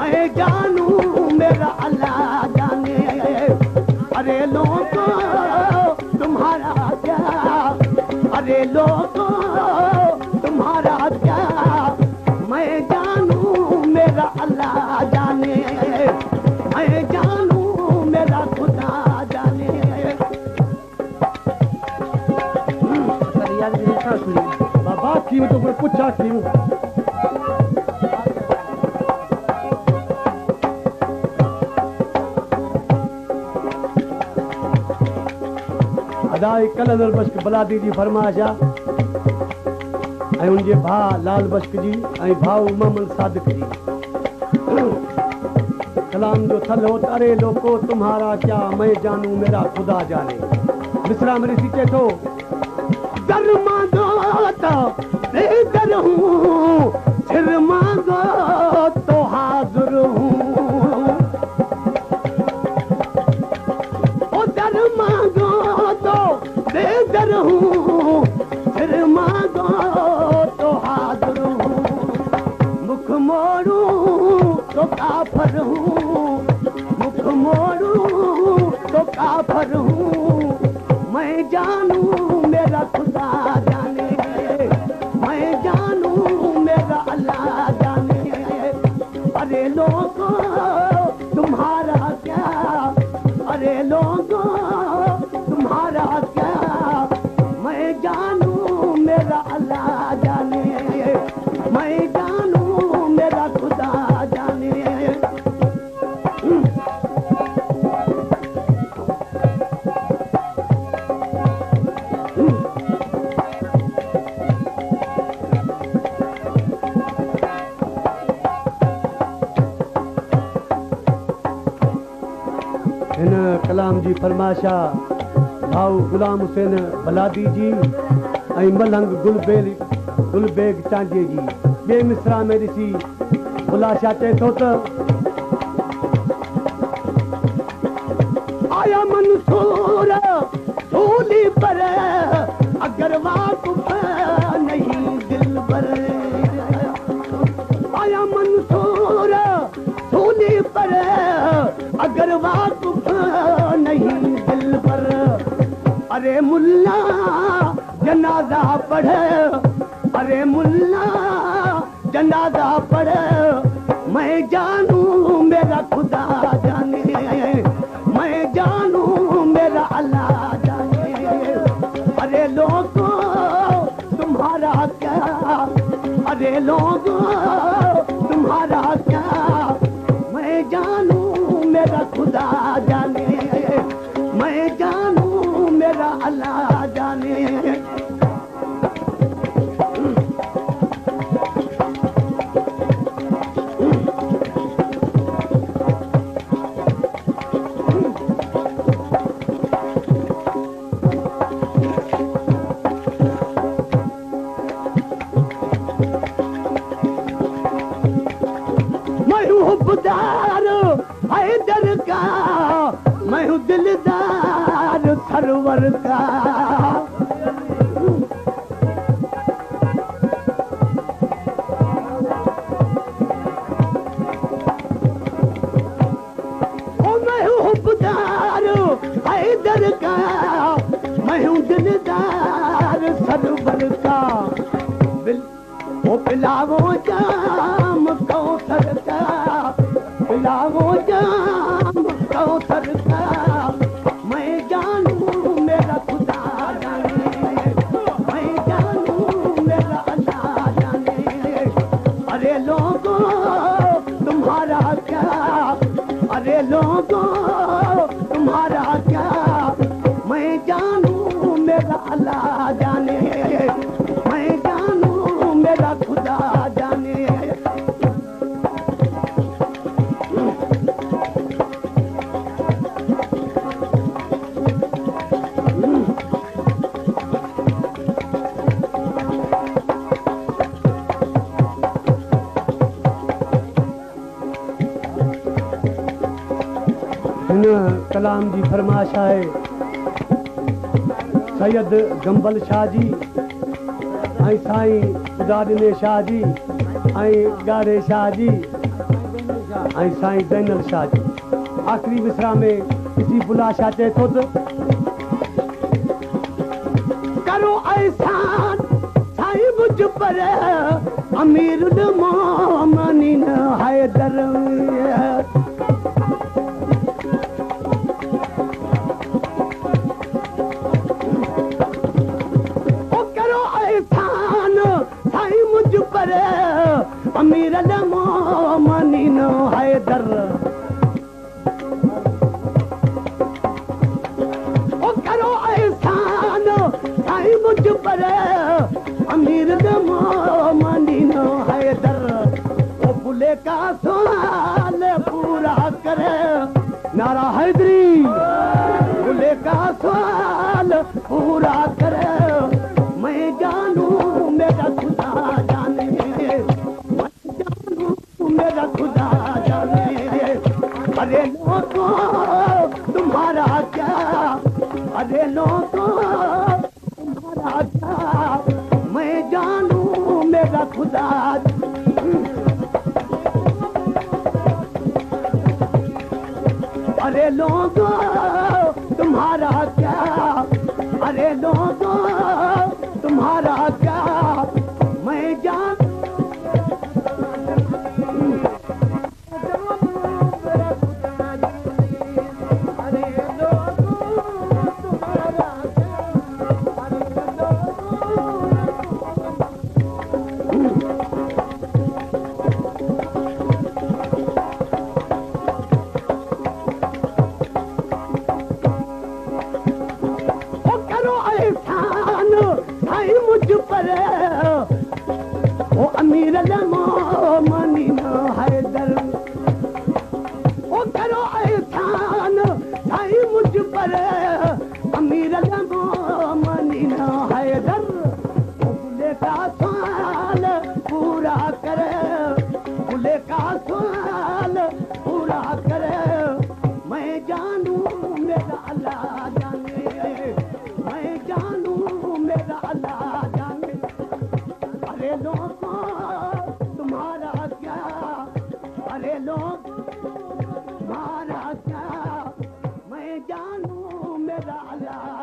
मैं जानू मेरा अल्लाह जाने। अरे लोगों तुम्हारा क्या, अरे लोगों तुम्हारा क्या, मैं जानू मेरा अल्लाह जाने, मैं जानू मेरा खुदा जाने। बाबा क्यों तो पूछा क्यों? अदाई कलंदर बश्क बलादी जी फरमाशा ऐं उनजे भाउ लाल बश्क जी ऐं भाउ मोहम्मद सादिक जी। कलाम जो थल हो अरे लोको तुम्हारा क्या, मैं जानू मेरा खुदा जाने। मिसरा मेरी सीटे तो दर मांगो तो बेदर हूँ, सिर मांगो तो हाजिर हूँ। ओ दर मांगो तो बेदर हूँ, सिर मांगो तो हाजिर हूँ। मुख मोड़ू तो काफर हूँ, मुख मोड़ू तो काफर हूँ। मैं जानू मेरा खुदा जाने, मैं जानू मेरा अल्लाह जाने। अरे लोगों तुम्हारा क्या, अरे लोगों तुम्हारा क्या, मैं जानू मेरा अल्लाह जाने, मैं जानू मेरा खुदा जाने। इन कलाम जी फरमाशा भाऊ गुलाम हुसैन बलादी जी ऐं मलंग गुलबेग चांजे जी। बे मिसरा में ॾिसी गुलाशा चए थो त आया मंसूर सूली पर अगर वाकुफ नहीं दिल पर। आया मंसूर सूली पर अगर वाकुफ नहीं दिल पर। अरे मुल्ला जनाजा पढ़े, अरे मुल्ला जनाजा पढ़े, मैं जानू मेरा खुदा जाने, मैं जानू मेरा अल्लाह जाने। अरे लोगों तुम्हारा क्या, अरे लोगों तुम्हारा क्या, मैं जानू मेरा खुदा जाने, मैं जानू मेरा अल्लाह जाने। मैं हूँ हुब्बदार हैदर का, मैं हूँ दिलदार सरवर का। ओ मैं हूँ हुब्बदार हैदर का, मैं हूँ दिलदार सरवर का। ओ पिलावो जाम कौसर का, पिलावो जाम कौसर का, मैं जानू मेरा खुदा जाने, मैं जानू मेरा अल्लाह जाने। अरे लोगों तुम्हारा क्या, अरे लोगों तुम्हारा क्या, मैं जानू मेरा अल्लाह जाने, मैं जानू मेरा खुदा जाने। हिन कलाम जी फरमाश है सैयद गंबल शाह जी ऐं साईं खुदा ॾिने शाह जी ऐं ॻाढ़े शाह जी ऐं साईं ज़ैनल शाह जी आख़िरी मिसरा में किसी बुला शाह चए थो त करो एहसान साईं मुझ पर अमीर मोमिनीन हैदर ओ करो एहसान साईं मुझ पर अमीर मोमिनीन हैदर ओ करो एहसान साईं मुझ पर अमीर मोमिनीन हैदर ओ बुले का सवाल पूरा करे नारा हैदरी बुले का सवाल पूरा करे मैं जानू मेरा खुदा जाने मैं जानू मेरा खुदा जाने अरे लोगों तुम्हारा क्या अरे लोगों तुम्हारा क्या मैं जानू मेरा खुदा अरे लोगों तुम्हारा क्या अरे लोगों तुम्हारा क्या मैं जान ओ अमीर मोमिनीन हैदर ओ करो एहसान साईं मुझ पर अमीर मोमिनीन हैदर ओ बुले का सवाल पूरा करे बुले का सवाल पूरा करे मैं जानू मेरा अल्लाह जाने मैं जानू मेरा अल्लाह जाने अरे लोगों तुम्हारा क्या अरे लोग तुम्हारा क्या मैं जानू मेरा अल्लाह